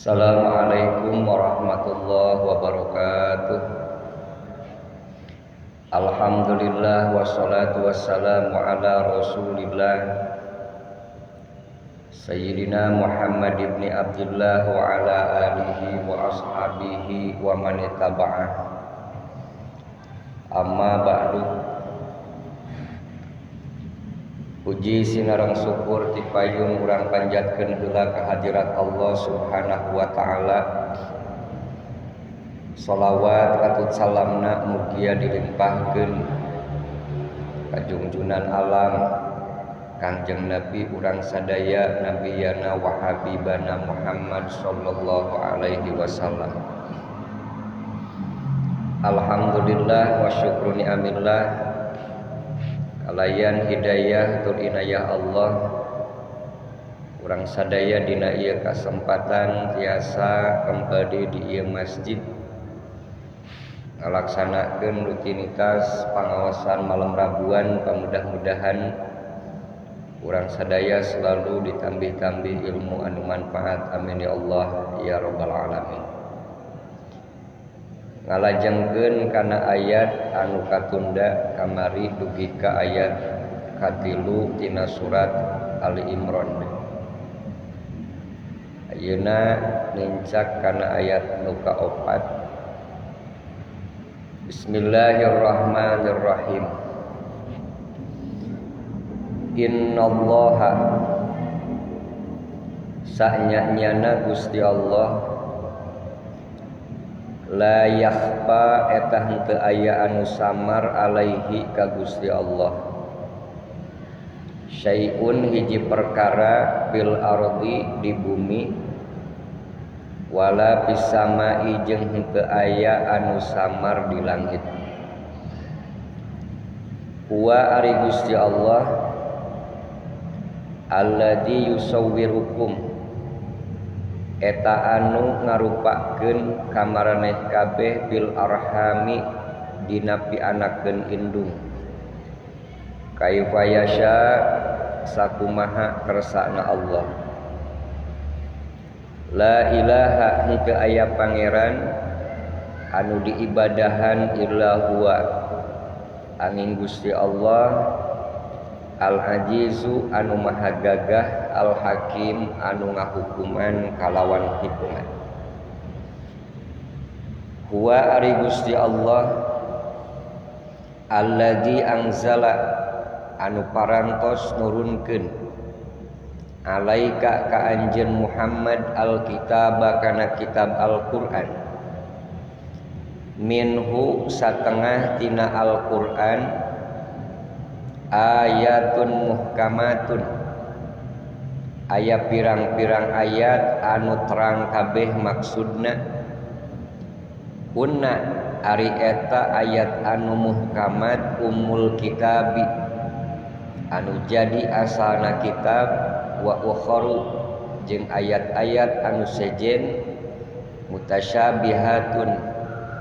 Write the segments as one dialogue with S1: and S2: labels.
S1: Assalamualaikum warahmatullahi wabarakatuh. Alhamdulillah wassalatu wassalamu ala Rasulillah Sayyidina Muhammad ibn Abdullah wa ala alihi wa ashabihi wa man ittaba'ah. Amma ba'du. Puji sinareng syukur ti payung urang panjatkeun heula ka hadirat Allah Subhanahu wa taala. Shalawat atut salamna mugia dilimpahkeun ka junjunan alam Kangjeng Nabi urang sadaya nabiyana wa habibana Muhammad sallallahu alaihi wasallam. Alhamdulillah wa syukru ni'amillah kalayan hidayah tur inayah Allah urang sadaya dina ieu kasempatan tiasa kembali di ieu masjid ngalaksanakeun rutinitas pangaosan malam Rabuan. Mudah-mudahan urang sadaya selalu ditambih-tambih ilmu anu manfaat, amin ya Allah ya rabbal alamin. Ngalajengkeun kana ayat anu katunda kamari dugi ka ayat katilu tina surat Ali Imran. Ayeuna nincak kana ayat nu kaopat. Bismillahirrahmanirrahim. Innallaha sa'nya-nyana Gusti Allah la yakhfa eta henteu aya anu samar alaihi ka Gusti Allah syai'un hiji perkara fil ardi di bumi wala fis samai jeung henteu aya anu samar di langit. Huwa ari Gusti Allah alladzi yusawwirukum eta anu ngarupakeun ka maraneh kabeh bil arhami dina pianakeun indung kaifa yasha sakumaha kersana Allah. La ilaha henteu aya pangeran anu diibadahan illa huwa angin Gusti Allah Al-Azizu anu maha gagah, Al-Hakim anu ngahukuman kalawan hikmah. Huwa ari Gusti Allah alladzi anzala anu parantos nurunkeun alaika ka anjeun Muhammad al-kitaba kana kitab Al-Qur'an. Minhu satengah tina Al-Qur'an ayatun muhkamatun aya pirang-pirang ayat anu terang kabeh maksudna. Kunna ari eta ayat anu muhkamat umul kitabi anu jadi asalna kitab wa ukharu jeung ayat-ayat anu sejen mutasyabihatun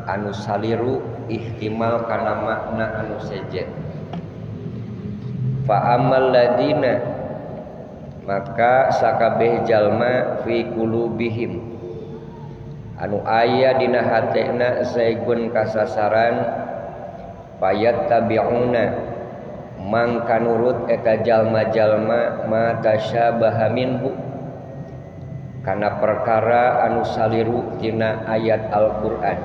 S1: anu saliru ihtimal kana makna anu sejen. Fa amal ladina maka sakabeh jalma fi qulubihim anu aya dina hatena zaigun kasasaran fayattabi'una mangka nurut eta jalma-jalma ma tasyabaha minhu kana perkara anu saliru tina ayat Al-Qur'an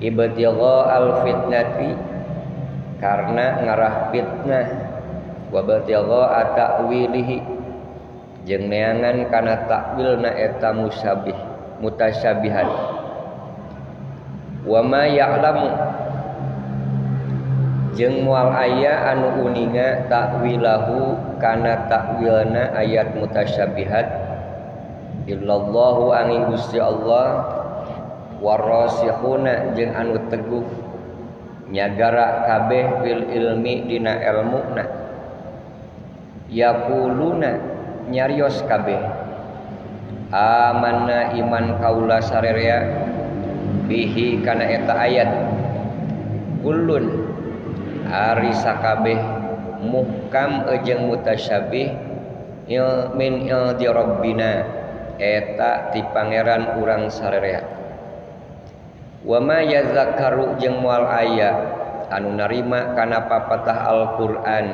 S1: ibtigha al-fitnati karena ngarah fitnah wa batigha ta'wilihi jeung neangan kana takwilna eta mutasyabihan. Wa ma ya'lamu jeung moal aya anu uninga takwilahu kana takwilna ayat mutasyabihat illallahu angin Gusti Allah warasihuna jeung anu teguh nyagara kabeh fil ilmi dina ilmuna yaquluna nyarios kabeh amanna iman kaula sarerea bihi kana eta ayat kullun ari sakabeh muhkam jeung mutasyabih min di rabbina eta ti pangeran urang sarerea. Wa ma yazakkaru jeung moal aya anu narima kana papatah Al-Qur'an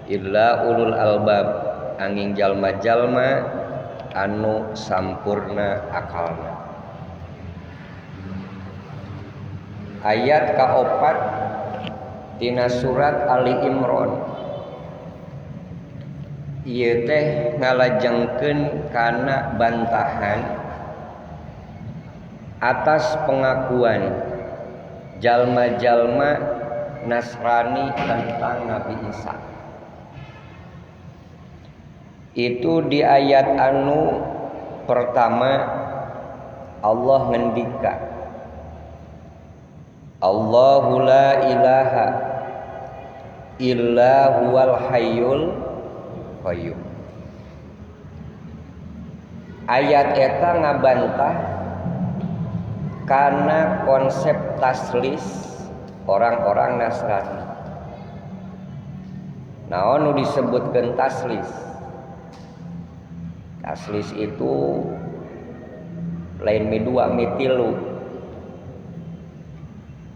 S1: illa ulul albab angin jalma-jalma anu sampurna akalna. Ayat kaopat tina surat Ali Imran ieu teh ngalajengkeun kana bantahan atas pengakuan jalma-jalma Nasrani tentang Nabi Isa. Itu di ayat anu pertama Allah ngendika, Allahu la ilaha illa huwal hayyul qayyum. Ayat eta ngabantah karena konsep taslis orang-orang Nasrani. Naon nu disebutkeun taslis? Taslis itu lain mi dua mi tilu.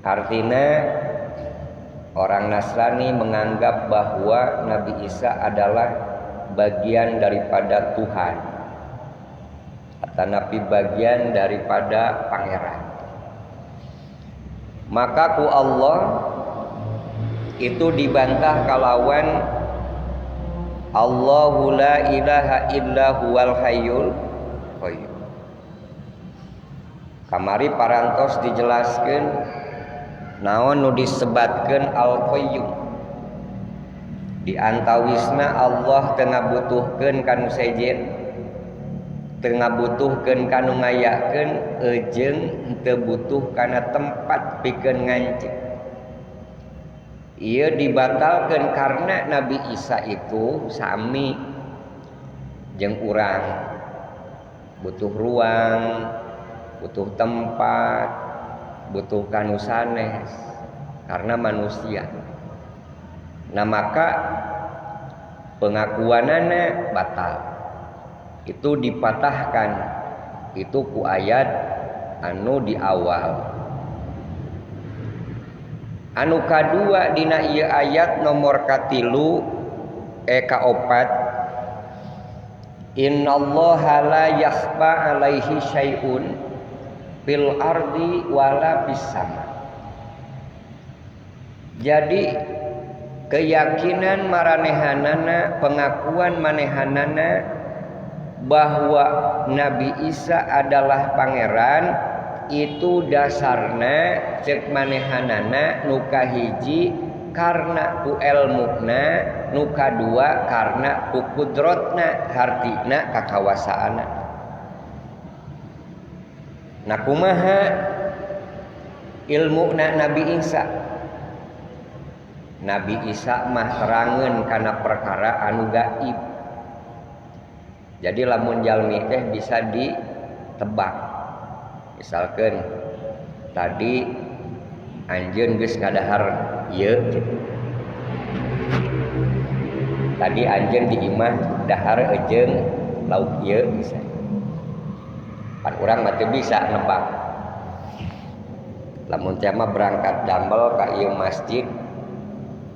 S1: Artinya orang Nasrani menganggap bahwa Nabi Isa adalah bagian daripada Tuhan, atau Nabi bagian daripada pangeran. Maka ku Allah itu dibantah kalawan Allahu la ilaha illa huwal hayyul qayyum. Kamari parantos dijelaskeun naon nu disebatkeun al-qayyum. Di antawisna Allah teu ngabutuhkeun kanu sejen, teu ngabutuhkeun kanu ngayakeun, ejeung teu butuh kana tempat pikeun ngancik. Ieu dibatalkeun karena Nabi Isa itu sami jeung urang, butuh ruang, butuh tempat, butuh kanu sanes karena manusia. Nah maka pengakuanana batal. Itu dipatahkan itu ku ayat anu di awal. Anu kadua dina ieu ayat nomor katilu kaopat, innallaha la yakhfa alaihi syai'un fil ardi wala fis sama. Jadi keyakinan maranehanana, pengakuan manehanana bahwa Nabi Isa adalah pangeran itu dasarna cek manehanana nu kahiji karena ku ilmuna, nu kadua karena ku kudrotna hartina kakawasaana. Nah kumaha ilmuna Nabi Isa? Nabi Isa mah terangeun kana perkara anu gaib. Jadi lamun jalmi teh bisa ditebak. Misalkan tadi anjeun geus ngadahar ieu gitu. Tadi anjeun di imah dahar ejeung lauk ieu bisa. Pan urang mah teu bisa nebak. Lamun teh mah berangkat dambel ka ieu masjid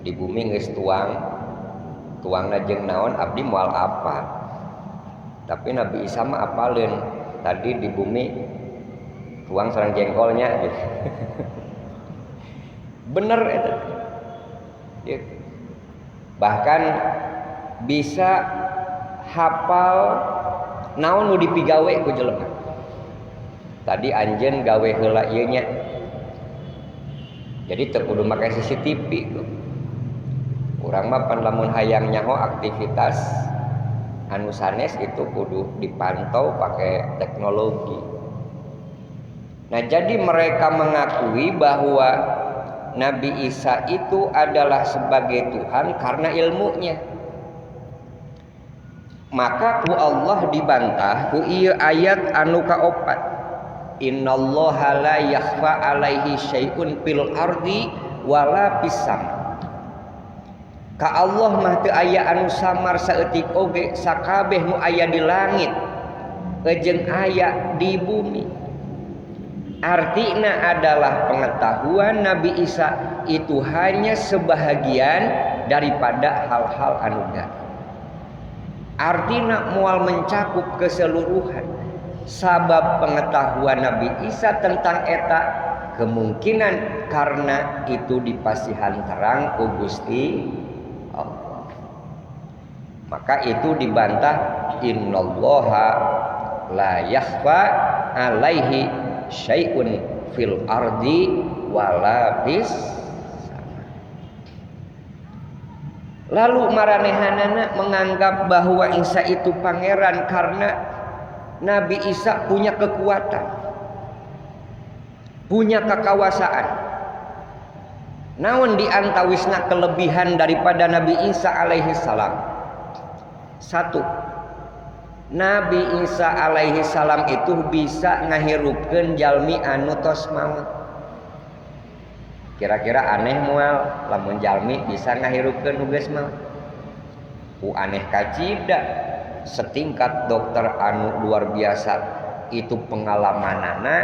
S1: di bumi geus tuangna jeung naon abdi moal apa. Tapi Nabi Isa mah apaleun tadi di bumi tuang sareng jengkolnya gitu. Bener itu. Ya. Bahkan bisa hafal naon nu dipigawe ku jelema. Tadi anjeun gawe heula ieu nya. Jadi teu kudu make CCTV tuh. Urang mah pan lamun hayang nyaho aktivitas anu sanes itu kudu dipantau pakai teknologi. Nah jadi mereka mengakui bahwa Nabi Isa itu adalah sebagai Tuhan karena ilmunya. Maka ku Allah dibantah ku ieu ayat anu kaopat, innallaha la yakhfa alaihi syai'un fil ardi wala fis sama. Ka Allah mah teu aya anu samar saeutik oge sakabeh nu aya di langit ejeng aya di bumi. Artinya adalah pengetahuan Nabi Isa itu hanya sebahagian daripada hal-hal anu gaib. Artinya moal mencakup keseluruhan. Sabab pengetahuan Nabi Isa tentang eta kemungkinan karena itu dipasihan terang ku Gusti Allah. Maka itu dibantah, innallaha la yakhfa alaihi syai'un fil ardi wala bis. Lalu maranehanana menganggap bahwa Isa itu pangeran karena Nabi Isa punya kekuatan, punya kekuasaan. Naon diantawisna kelebihan daripada Nabi Isa alaihi salam? Satu, Nabi Isa alaihi salam itu bisa ngahirupkeun jalmi anu tos maut. Kira-kira aneh moal lamun jalmi bisa ngahirupkeun nu geus maut. Aneh kacida, setingkat dokter anu luar biasa itu pengalamanana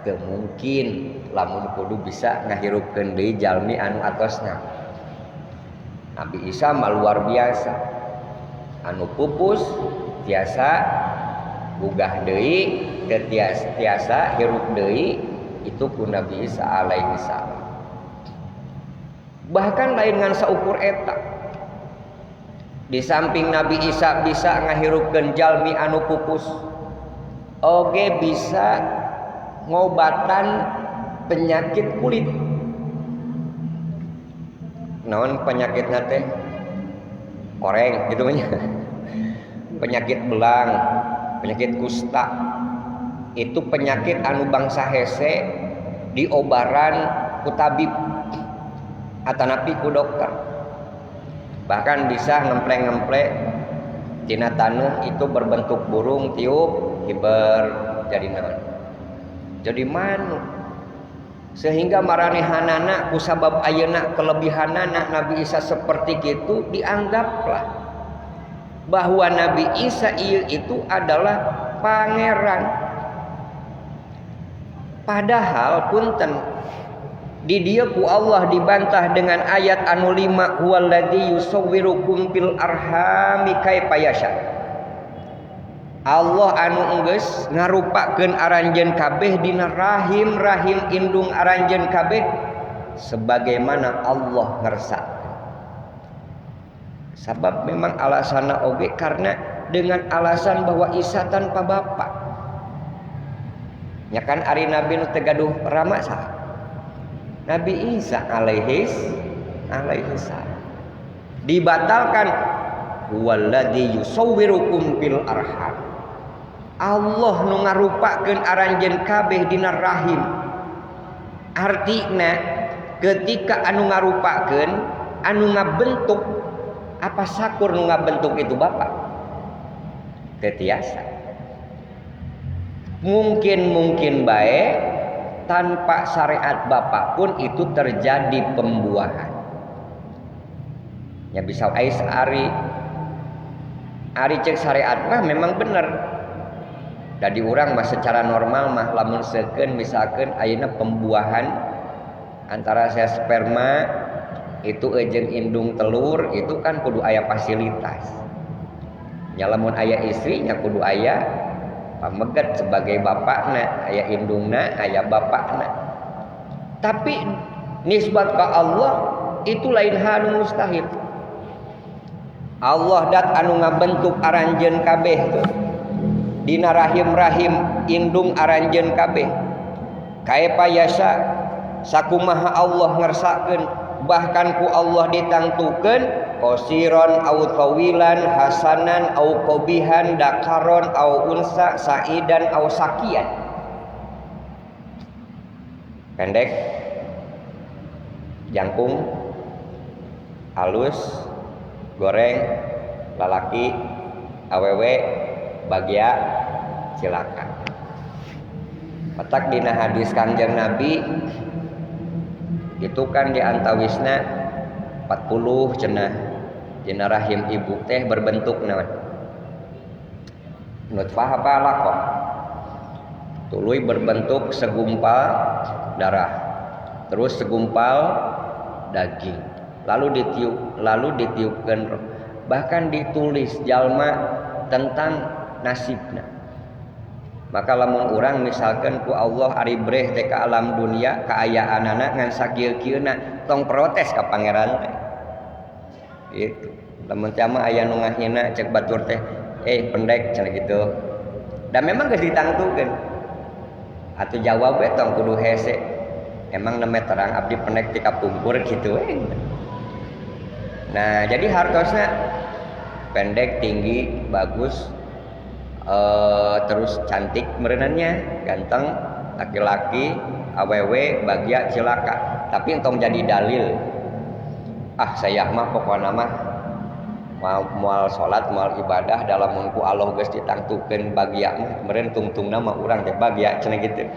S1: teu mungkin lamun kudu bisa ngahirupkeun deui jalmi anu atosna. Nabi Isa mah luar biasa, anu pupus tiasa gugah deui teu tiasa hirup deui itu ku Nabi Isa alaihi salam. Bahkan lain ngan saukur eta, di samping Nabi Isa bisa ngahirupkeun jalmi anu pupus, oge bisa ngobatan penyakit kulit. Naon penyakitna teh? Koreng gitu nya. Penyakit belang, penyakit kusta. Itu penyakit anu bangsa hese diobaran ku tabib atanapi ku dokter. Bahkan bisa ngempleng-ngempleng tina taneuh itu berbentuk burung tiup hiber jadi naon? Jadi manu. Sehingga maranehanana kusabab ayeuna kelebihanana Nabi Isa seperti itu dianggaplah bahwa Nabi Isa itu adalah pangeran. Padahal punten di dieu ku Allah dibantah dengan ayat anu 5, huwallazi yusawwirukum fil arhami kaifa yasha. Allah anu enggeus ngarupakeun aranjeun kabeh dina rahim indung aranjeun kabeh sebagaimana Allah ngersakeun. Sabab memang alasanna oge karena dengan alasan bahwa Isa tanpa bapa. Nya kan ari nabi nu teu gaduh rama saha? Nabi Isa alaihi salam. Dibatalkan, huwallazi yusawwirukum fil arham. Allah nu ngarupakeun aranjeun kabeh dina rahim. Artina ketika anu ngarupakeun, anu ngabentuk, apa sakur nu ngabentuk itu bapa? Teu tiasa. Mungkin bae tanpa syariat Bapa pun itu terjadi pembuahan. Ya bisa ais ari cek syariat mah memang bener. Jadi urang mah secara normal mah lamun seukeun misalkeun ayeuna pembuahan antara saya sperma itu ejeng indung telur itu kan kudu aya fasilitas. Ya lamun aya istri nya kudu aya pamegat sebagai bapakna, aya indungna, aya bapakna. Tapi nisbat ka Allah itu lain hal mustahil. Allah dat anu ngabentuk aranjeun kabeh tuh. Dina rahim indung aranjeun kabeh. Kaifa yasha sakumaha Allah ngersakeun, bahkan ku Allah ditangtukeun qosiron au tawilan hasanan au qabihan dakaron au unsa saidan au sakian. Pendek, jangkung, halus, goreng, lalaki, awewe, bagya, silakan. Patak dina hadis Kanjeng Nabi itu kan diantawisna 40 cenah dina rahim ibu teh berbentuk naon? Nutfah apa alaqah? Tuluy berbentuk segumpal darah, terus segumpal daging, lalu ditiupkan roh. Bahkan ditulis jalma tentang nasibna. Maka lamun urang misalkan ku Allah ari breh teh ka alam dunia kaayaanana ngan sakieu-kieuna tong protes ka pangeran teh. Itu. Lamun teh mah aya nu ngahina cek batur teh pendek cenah gitu. Dan memang geus ditangtukeun. Atuh jawab we tong kudu hese. Emang neme terang abdi pendek ti kapungkur kitu we. Nah, jadi hartosna pendek, tinggi, bagus, terus cantik merenannya, ganteng, laki-laki, awewe, bagya, cilaka. Tapi entong jadi dalil. Saya mah pokokna mah moal salat, moal ibadah dalam mun ku Allah geus ditangtukeun bagya mah meureun tungtungna mah urang teh bagya cenah kitu.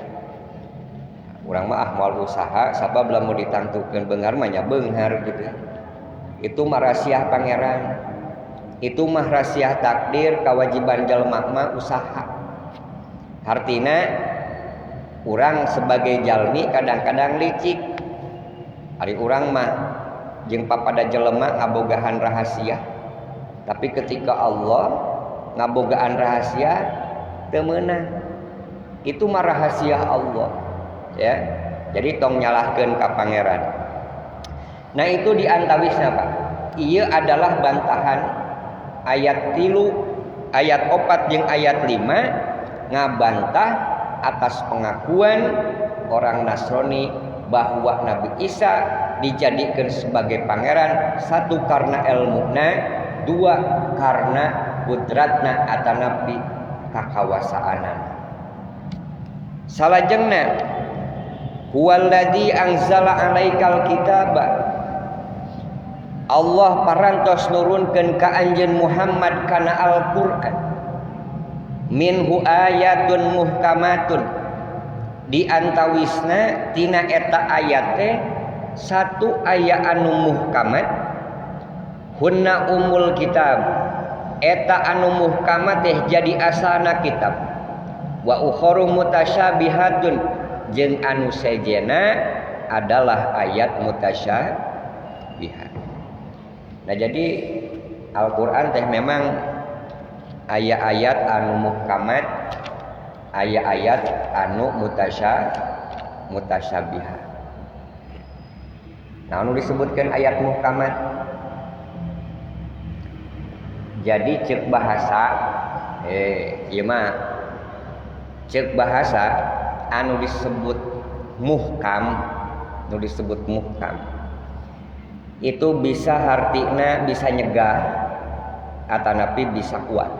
S1: Urang mah moal usaha sabab lamun ditangtukeun beunghar mah nya beunghar gitu. Itu mah rahasia pangeran. Itu mah rahasia takdir, kewajiban jelema mah usaha. Artina urang sebagai jalmi kadang-kadang licik. Ari urang mah jeung papada jelema ngabogahan rahasia. Tapi ketika Allah ngabogaan rahasia teu meunang. Itu mah rahasia Allah, ya. Jadi tong nyalahkeun ka pangeran. Nah, itu diantawisna Pak. Ieu adalah bantahan ayat 3, ayat 4 jeung ayat 5 ngabantah atas pengakuan orang Nasrani bahwa Nabi Isa dijadikan sebagai pangeran, satu karena ilmuna, dua karena kudratna atanapi kakawasaanan. Salajengna huwallazi anzala alaikal kitaba, Allah parantos nurunkeun ka anjeun Muhammad kana Al-Qur'an. Minhu ayatun muhkamatun, di antawisna tina eta ayat teh satu aya anu muhkamat, hunna umul kitab, eta anu muhkamat teh jadi asalna kitab, wa ukharu mutasyabihatun, jeung anu sejena adalah ayat mutasyabihat. Nah, jadi Al-Qur'an teh memang ayat-ayat anu muhkamat, ayat-ayat anu mutasyabihat. Nah, anu disebutkan ayat muhkamat. Jadi ceuk bahasa ieu mah ceuk bahasa anu disebut muhkam, itu bisa hartina bisa nyegah atanapi bisa kuat.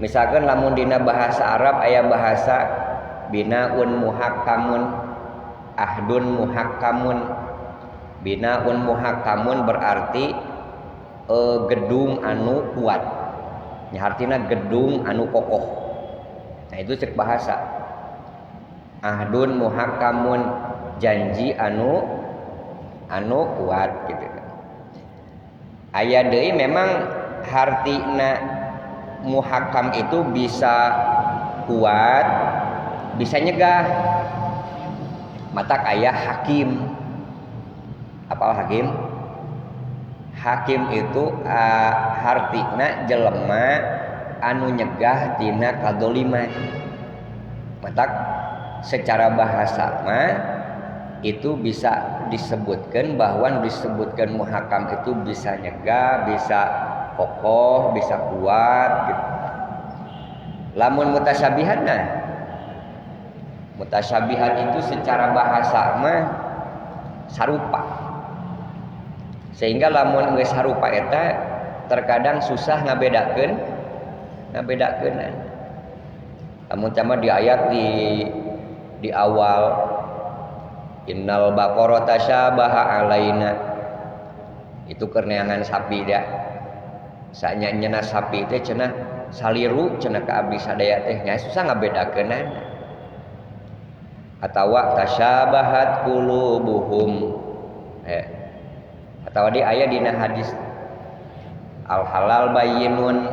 S1: Misalkan lamun dina bahasa Arab aya bahasa binaun muhakkamun, ahdun muhakkamun. Binaun muhakkamun berarti gedung anu kuat. Nya artina gedung anu kokoh. Nah, itu cek bahasa. Ahdun muhakkamun, janji anu kuat gitu kan. Aya deui memang hartina muhakkam itu bisa kuat, bisa nyegah. Matak aya hakim. Apa hakim? Hakim itu hartina jelema anu nyegah tina kadzaliman. Matak secara bahasa mah itu bisa disebutkan bahwa disebutkan muhakam itu bisa nyegah, bisa kokoh, bisa kuat gitu. Lamun mutasyabihat, nah mutasyabihat itu secara bahasa mah sarupa, sehingga lamun geus sarupa eta terkadang susah ngabedakeun. Lamun cama di ayat di awal innal baqara tasyabaha alaina, itu kerneangan sapi dah. Sanyanyana sapi teh cenah saliru cenah ka abdi sadaya teh nya susah ngabedakeunana. Atawa tasyabahat qulubuhum. Atawa di aya dina hadis al halal bayyinun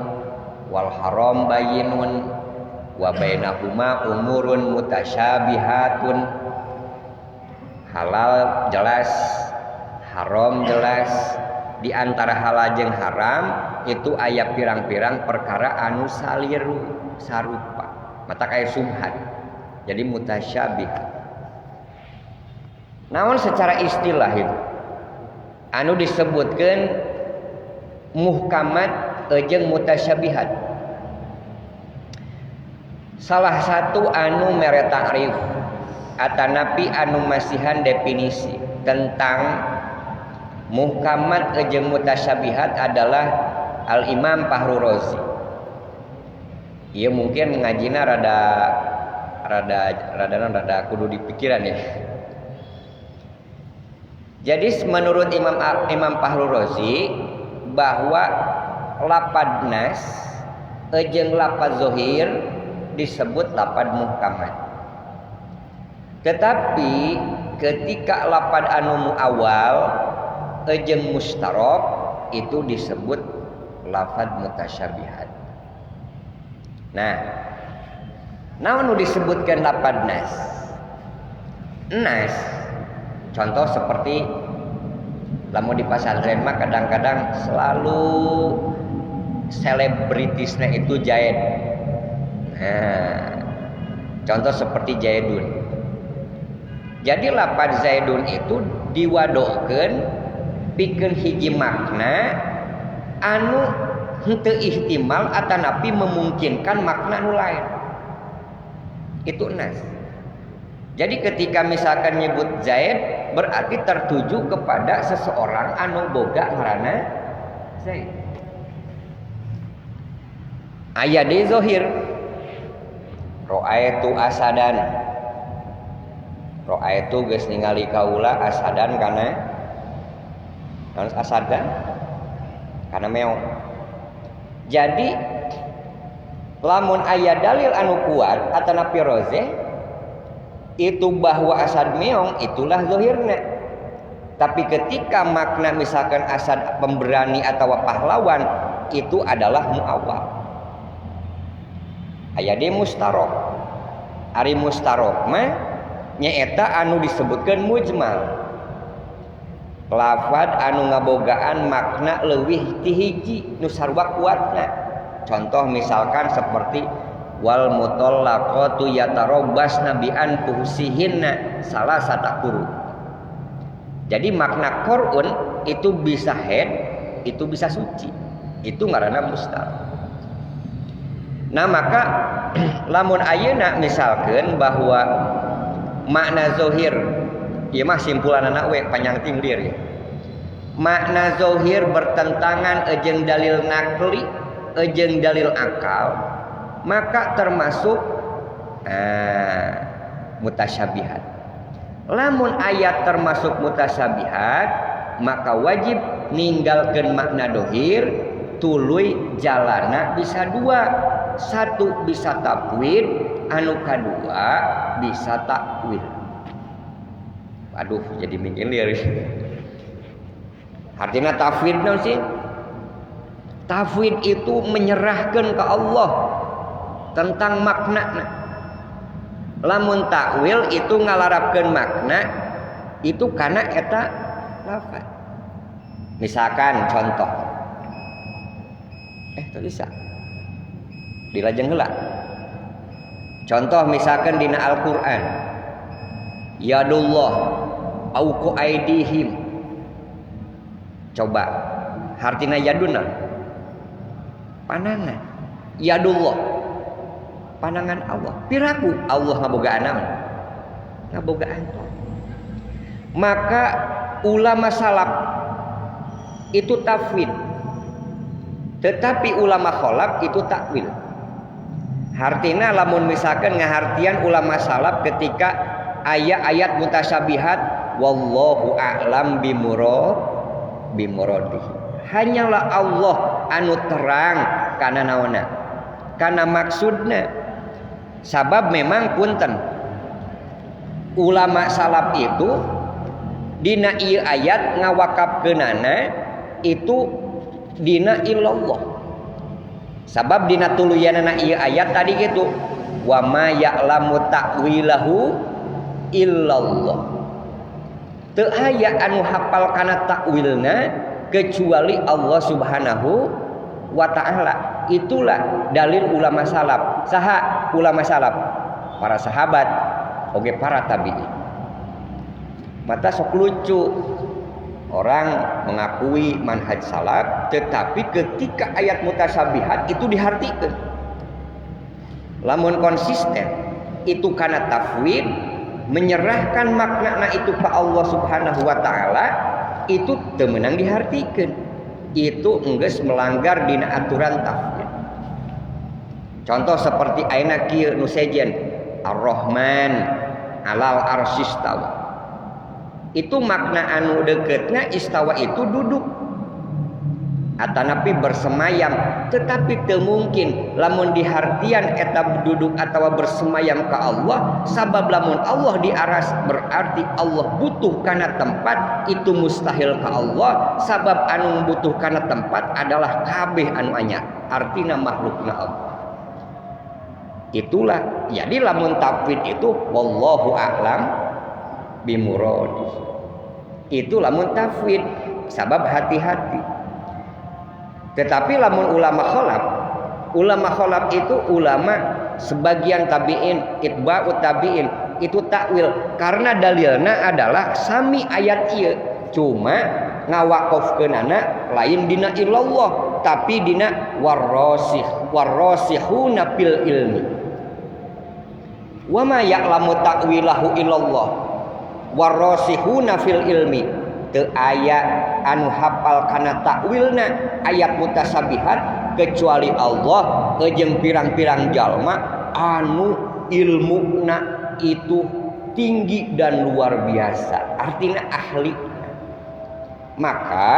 S1: wal haram bayyinun wa bainahuma umurun mutasyabihatun. Halal jelas, haram jelas. Di antara halal jeung haram itu aya pirang-pirang perkara anu saliru sarupa. Mata kaya subhan. Jadi mutasyabih. Namun secara istilah itu anu disebutkan muhkamat jeung mutasyabihat. Salah satu anu mere takrif atanapi anu masihan definisi tentang muhkamat jeung mutasyabihat adalah Al-Imam Fahru Razi. Ieu mungkin ngajina rada kudu dipikiran ya. Jadi menurut Imam Fahru Razi bahwa lapad nas jeung lapad zahir disebut lapad muhkamat. Tetapi ketika lapad anu muawwal jeung mustarok itu disebut lafad mutasyabihat. Nah, naon nu disebutkan lapad nas? Nas contoh seperti lamun di pasantren mah kadang-kadang selalu selebritisnya itu Zaid. Nah, contoh seperti Zaidun. Jadi lapad Zaidun itu diwadokeun pikeun hiji makna anu henteu ihtimal atanapi memungkinkan makna anu lain. Itu nas. Jadi ketika misalkan nyebut Zaid berarti tertuju kepada seseorang anu boga ngaranna Zaid. Aya di zahir ra'aitu asadan. Ra'aitu geus ningali kaula asadan kana asadan karena meong. Jadi lamun aya dalil anu kuat atanapi rozeh itu bahwa asad meong itulah zahirna. Tapi ketika makna misalkan asad pemberani atau pahlawan itu adalah muawwal. Aya di mustarok. Ari mustarok mah nyaeta anu disebutkeun mujmal. Lafad anu ngabogaan makna leuwih ti hiji nu sarua kuatna. Contoh misalkan seperti wal mutallaqatu yatarabbasna bi anfusihinna salasata quru. Jadi makna qur'un itu bisa haid, itu bisa suci. Itu ngaranna mustar. Nah, maka lamun ayeuna misalkeun bahwa makna zahir ieu mah simpulanana we panjang tingdir ya. Makna zahir bertentangan jeung dalil nakli, jeung dalil akal, maka termasuk mutasyabihat. Lamun ayat termasuk mutasyabihat, maka wajib ninggalkeun makna dohir, tuluy jalana bisa dua. Satu bisa tafwid, anu kadua bisa takwil. Aduh, jadi mikir. Artinya tafwid naon sih? Tafwid itu menyerahkan ke Allah tentang makna. Lamun takwil itu ngalarapkeun makna itu karena eta lafaz. Misalkan contoh. Tulis dilajeng heula. Contoh misalkan dina Al-Qur'an. Yadullah auqu aidihim. Coba hartina yaduna panangan. Yadullah panangan Allah. Piraku Allah ngabogaan naon? Ngabogaan. Maka ulama salaf itu tafwid. Tetapi ulama kholaf itu takwil. Hartina lamun misalkan ngahartian ulama salaf ketika ayat-ayat mutasyabihat wallahu a'lam bimuradihi. Hanyalah Allah anu terang kana naonna, kana maksudna. Sabab memang punten ulama salaf itu dina ieu ayat ngawakafkeunana itu dina illallah. Sabab dina tuluyanana ieu ayat tadi gitu. Wa ma ya'lamu ta'wilahu illallah. Teu aya anu hafal kana takwilna kecuali Allah Subhanahu wa taala. Itulah dalil ulama salaf. Saha ulama salaf? Para sahabat oge para tabi'in. Mata sok lucu. Orang mengakui manhaj salaf, tetapi ketika ayat mutasyabihat itu dihartikeun. Lamun konsisten itu kana tafwid, menyerahkan makna itu ke Allah Subhanahu wa taala, itu teu meunang dihartikeun. Itu enggeus melanggar dina aturan tafwid. Contoh seperti ayeuna kieu nu sejen, Ar-Rahman 'alal arsy istawa. Itu makna anu deketna istawa itu duduk atanapi bersemayam, tetapi teu mungkin lamun dihartian eta duduk atawa bersemayam ka Allah, sabab lamun Allah di aras berarti Allah butuh kana tempat, itu mustahil ka Allah, sabab anu butuh kana tempat adalah kabeh anu anyar, artina makhlukna Allah. Itulah jadi lamun tafwid itu wallahu a'lam bimuradi. Itu lamun tafwid, sabab hati-hati. Tetapi lamun ulama kholaf itu ulama sebagian tabi'in, itba'ut tabi'in, itu takwil karena dalilna adalah sami ayat ieu, cuma ngawaqafkeunana lain dina illallah tapi dina warrasihuna fil ilmi. Wa ma ya'lamu ta'wilahu illallah warrasihuna fil ilmi. Teu aya anu hafal kana takwilna ayat mutasabihat kecuali Allah jeung pirang-pirang jalma anu ilmuna itu tinggi dan luar biasa, artinya ahli. Maka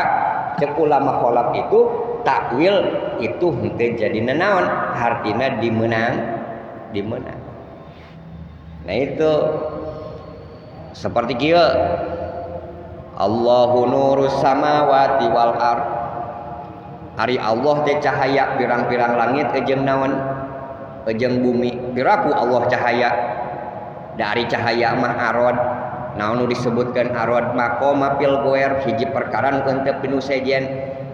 S1: cek ulama kholaf itu takwil itu henteu jadi naon, artina dimenang. Nah itu seperti kieu, Allahu nurus samawati wal ard. Ari Allah teh cahaya pirang-pirang langit jeung naon? Jeung bumi. Piraku Allah cahaya. Dari cahaya mah arod. Naon nu disebutkeun arod maqama fil goer, hiji perkara nu teu pinu sejen.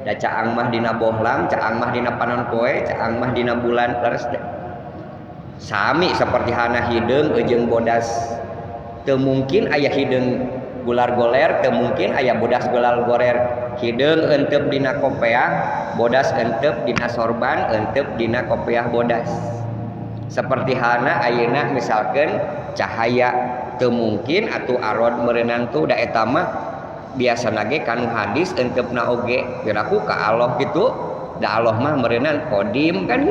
S1: Da caang mah dina bohlam, caang mah dina panon poe, caang mah dina bulan, leres teh. Sami saperti hana hideung jeung bodas. Teu mungkin aya hideung gular goler, teu mungkin aya bodas gular goler. Hideung euteup dina kopeah, bodas euteup dina sorban, euteup dina kopeah bodas. Seperti hana ayeuna misalkeun cahaya, teu mungkin atuh arod meureunang tu da eta mah biasana ge kanu hadis eunteupna oge piraku ka Allah gitu. Da Allah mah meureunang qadim kan.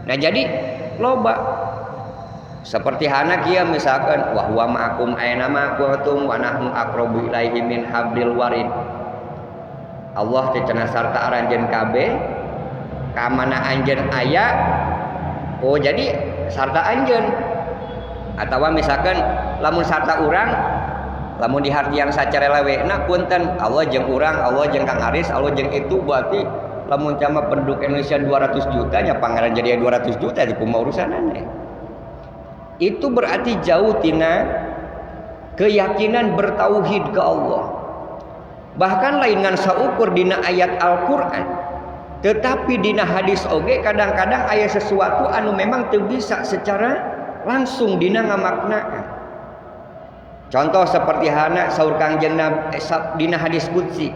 S1: Nah jadi loba seperti hana kieu misalkan wa huwa ma'akum aina ma kuntum wa nahnu aqrabu ilaihi min hablil warid. Allah teh cenah sarta aranjeun kabeh ka mana anjeun aya. Oh jadi sarta anjeun. Atawa misalkan lamun sarta urang, lamun di hartian sacara lewena punten Allah jeung urang, Allah jeung Kang Aris, Allah jeung itu berarti lamun cama penduduk Indonesia 200 juta nya pangaran jadi 200 juta di kumaha urusanana. Itu berarti jauh tina keyakinan bertauhid ke Allah. Bahkan lain ngan saukur dina ayat Al-Qur'an, tetapi dina hadis oge kadang-kadang aya sesuatu anu memang teu bisa secara langsung dina ngamaknaan. Contoh seperti hana saur Kangjeng Nabi dina hadis qudsi,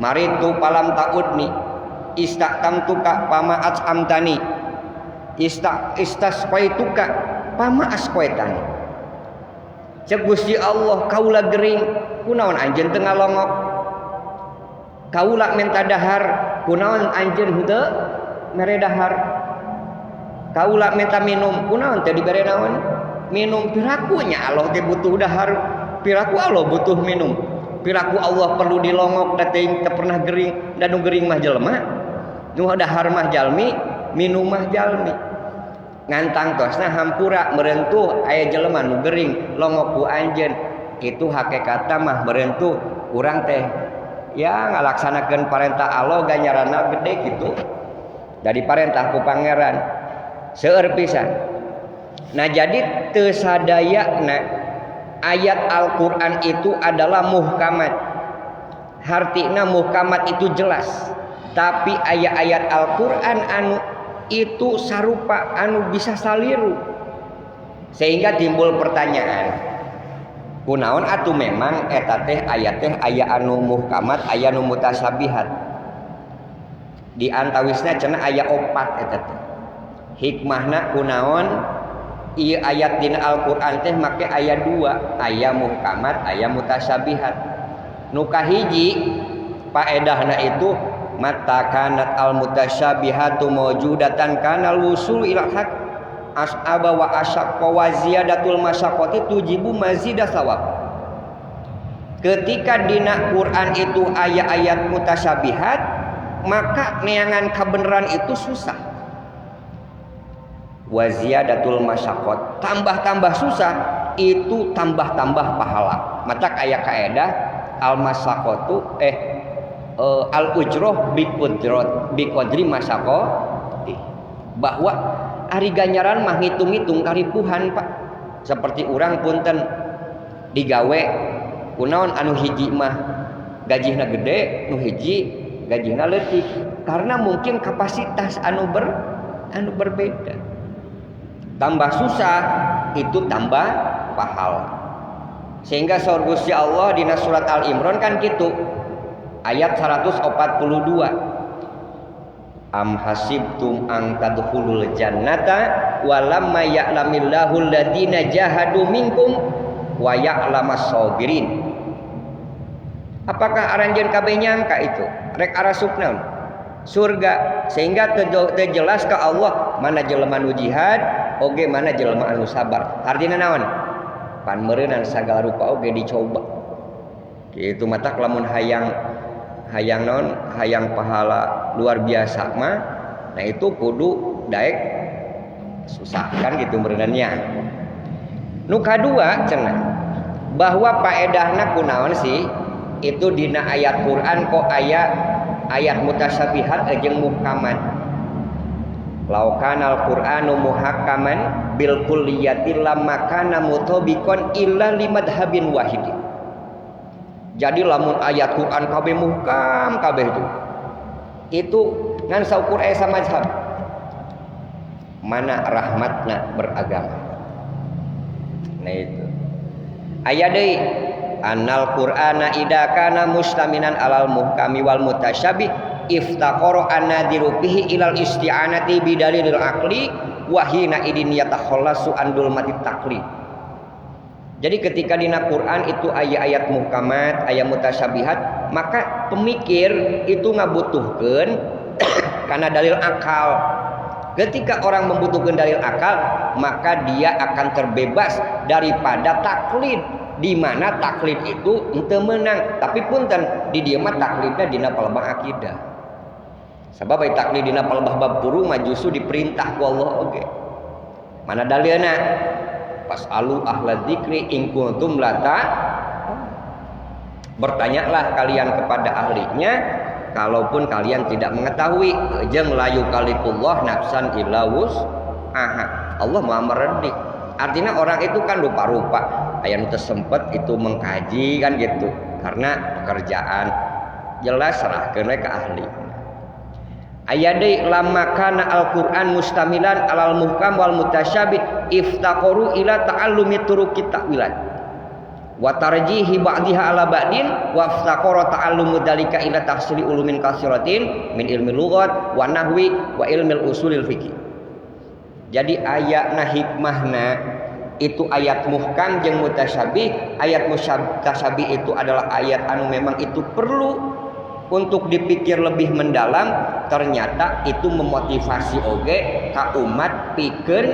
S1: maritu palam ta'udni istaqtamtuka pama at'amtani istasqaituka pama asqaitani. Cek Gusti Allah, kaula gering kunaon anjeun teu ngalongok, kaula minta dahar kunaon anjeun henteu mere dahar, kaula minta minum kunaon teu dibere naon minum. Pirakunya Allah teh butuh dahar, piraku Allah butuh minum, piraku Allah perlu dilongok da teuing teu pernah gering. Dan nu gering mah jelema, nu dahar mah jalmi, minum mah jalmi. Ngantang tosna hampura merentuh aya jelema nu gering longok ku anjeun. Itu hakikatna mah merentuh urang teh ya ngalaksanakeun parentah Allah ganjaranna gede gitu. Dari parentah ku pangeran seueur pisan. Nah jadi teu sadayana ayat Al-Qur'an itu adalah muhkamat. Hartina muhkamat itu jelas. Tapi ayat-ayat Al-Qur'an anu itu sarupa anu bisa saliru. Sehingga timbul pertanyaan, kunaon atuh memang eta teh ayat teh aya anu muhkamat, aya anu mutasabihat. Di antawisna cenah aya 4 eta teh. Hikmahna kunaon ieu ayat dina Al-Qur'an teh make aya 2, aya muhkamat, aya mutasabihat. Nu kahiji paedahna itu mata kanat al mutasyabihatu mawjudatan kanal wusul ila haq as'aba wa asyaqqa wa ziyadatul masyaqqati tujibu mazidah sawab. Ketika dina Quran itu ayat-ayat mutasyabihat, maka neangan kebenaran itu susah. Wa ziyadatul masyaqqat, tambah-tambah susah itu tambah-tambah pahala. Mata aya kaedah al masyaqqatu al ujroh bi qadri masyaqqati, bahwa ari ganjaran mah ngitung-ngitung karipuhan Pak. Seperti urang punten digawe kunaon anu hiji mah gajihna gede, nu hiji gajihna leutik, karena mungkin kapasitas anu berbeda. Tambah susah itu tambah pahala. Sehingga saur Gusti Allah dina surat Al Imran kan kitu. Ayat 142. Am hasibtum an tadkhulul jannata wa lamma ya'lamillahu alladziina jahadu minkum wa ya'lamas sabirin. Apakah aranjeun kabeh nyangka itu rek arasupna surga, sehingga terjelas ke Allah mana jelema nu jihad oge mana jelema anu sabar. Artina naon? Pan meureunnan sagala rupa oge dicoba. Kitu mata lamun hayang non hayang pahala luar biasa mah, nah itu kudu daek susah kan gitu berenannya. Nu kadua cenah bahwa paedahna kunaon sih itu dina ayat Quran kok ayat mutasyabihat jeung muhkamat. Laukanal Qur'anu muhakkaman bil kulliyati lamma kana mutabiqan illa limadhhabin wahidin. Jadi lamun ayat Quran kabeh muhkam kabeh itu ngan saukur aya samazhab. Mana rahmatna beragama. Nah itu. Aya deui annal Qur'ana idza kana mustaminan alal muhkami wal mutasyabih iftaqara annadiru bihi ilal isti'anati bidalilil aqli wa hina idin yatakhallasu andul mati taqlid. Jadi ketika dina Quran itu ayat-ayat muhkamat, ayat mutasyabihat, maka pemikir itu ngabutuhkeun karena dalil akal. Ketika orang membutuhkan dalil akal, maka dia akan terbebas daripada taklid, di mana taklid itu henteu meunang. Tapi punten di dieu mah taklidna dina palebah akidah. Sabab ai taklid dina palebah bab puru mah justru diperintah ku Allah oge. Mana dalilna? Fas'alu ahla dzikri in kuntum la bertanyalah kalian kepada ahlinya kalaupun kalian tidak mengetahui. Jeung la yukalifullah nafsan illa wus'aha. Allah Maha meredik. Artinya orang itu kan rupa-rupa. Aya nu teu sempet itu mengkaji kan gitu. Karena pekerjaan. Jelas serahkeun we ka ahli. Aya deui lamma kana al-Qur'an mustamilan alal muhkam wal mutasyabih iftaqaru ila ta'allumi turuqit ta'wilat wa tarjihi ba'diha ala ba'din wa iftaqara ta'allumu dzalika ila tahsili ulumin katsiratin min ilmi lughat wa nahwi wa ilmil usulil fiqh. Jadi ayatna hikmahna itu ayat muhkam jeung mutasyabih. Ayat mutasyabih itu adalah ayat anu memang itu perlu untuk dipikir lebih mendalam. Ternyata itu memotivasi oge ka umat pikeun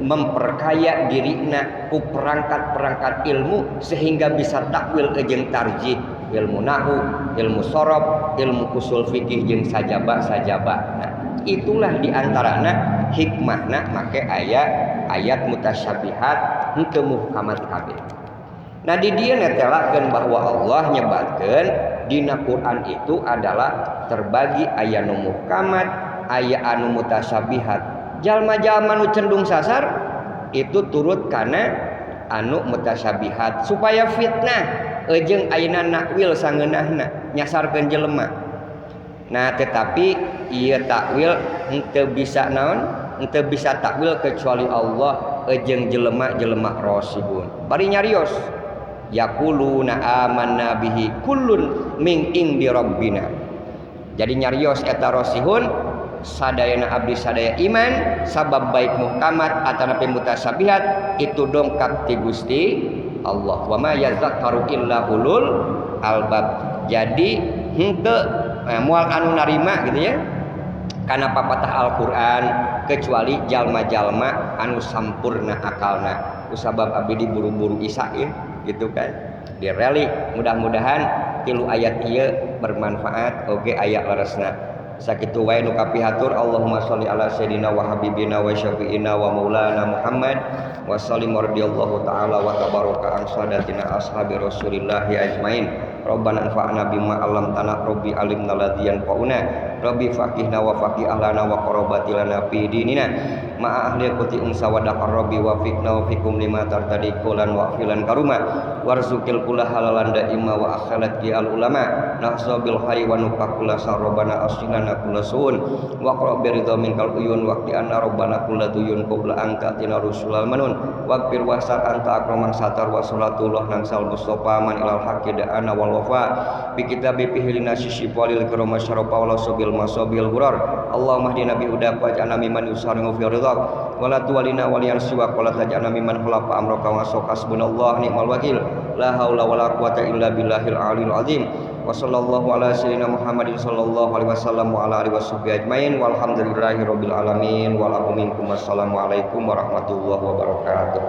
S1: memperkaya dirina ku perangkat-perangkat ilmu sehingga bisa takwil jeung tarjih, ilmu nahwu, ilmu sorof, ilmu usul fikih jeung sajaba. Nah, itulah diantarana hikmahna make ayat mutasyabihat henteu muhkamat kabeh. Nah di dieu netelakeun bahwa Allah nyebatkeun dina Quran itu adalah terbagi aya nu muhkamat, aya anu mutasyabihat. Jalma-jalma nu cendung sasar itu turut kana anu mutasyabihat supaya fitnah jeung ayeuna nakwil sangeunahna nyasarkeun jelema. Nah tetapi ieu takwil henteu bisa naon? Henteu bisa takwil kecuali Allah jeung jelema-jelema rasihun. Bari nyarios yaquluna amanna bihi kullun min indi rabbina. Jadi nyarios eta rasihun sadayana abdi sadaya iman sabab baik muhkamat atanapi mutasyabihat itu dongkap ti Gusti Allah. Wa ma yazakkaru illa ulul albab. Jadi henteu moal anu narima gitu ya kana papatah Al-Qur'an kecuali jalma-jalma anu sampurna akalna. Kusabab abdi diburu-buru Isa ya gitu kan. Direli mudah-mudahan tilu ayat ieu bermanfaat oge aya leresna. Sakitu wae nu kapihatur Allahumma sholli ala sayidina wa habibina wa syafiina wa maulana Muhammad wa sallim radhiyallahu taala wa tabaraka an sadatina ashabi Rasulillah ajmain. Rabbana anfa'na bima 'allamtana rabbi alimna ladzi yanfa'una rabbi faqihna wa faqih ahlana wa qarabatilana fi dinina ma'a ahli quti sawadaqar rabbi wa fiqna wa fikum lima tartadi qulan wa filan karuma warzuqil kula halalan daima wa akhalat al ulama nahsabil hayy wa nufaqula sarabana asnana kulasun wa qra biridha minkal uyun waqti anna rabbana kullatuyun qabla anta tina rusulal manun waqfir wasar anta akraman satar wa salatullah nangsal mustafa man ilal haqqi da'ana wal wafa bi kitabi fihlina syisyifalil karama syarafa wal sabil masabil gurar Allahumma hdina bi hudak waj'alna mimman yusari'u fi ridhaq wala tuwalina waliyan siwak wala taj'alna mimman khalafa amraka wa hasbunallahu ni'mal wakil la haula wala quwata illa billahil aliyil azim wa sallallahu ala sayyidina Muhammadin sallallahu alaihi wasallam wa ala alihi washabbihi ajmain walhamdulillahi rabbil alamin wa lakum minkum assalamu alaikum warahmatullahi wabarakatuh.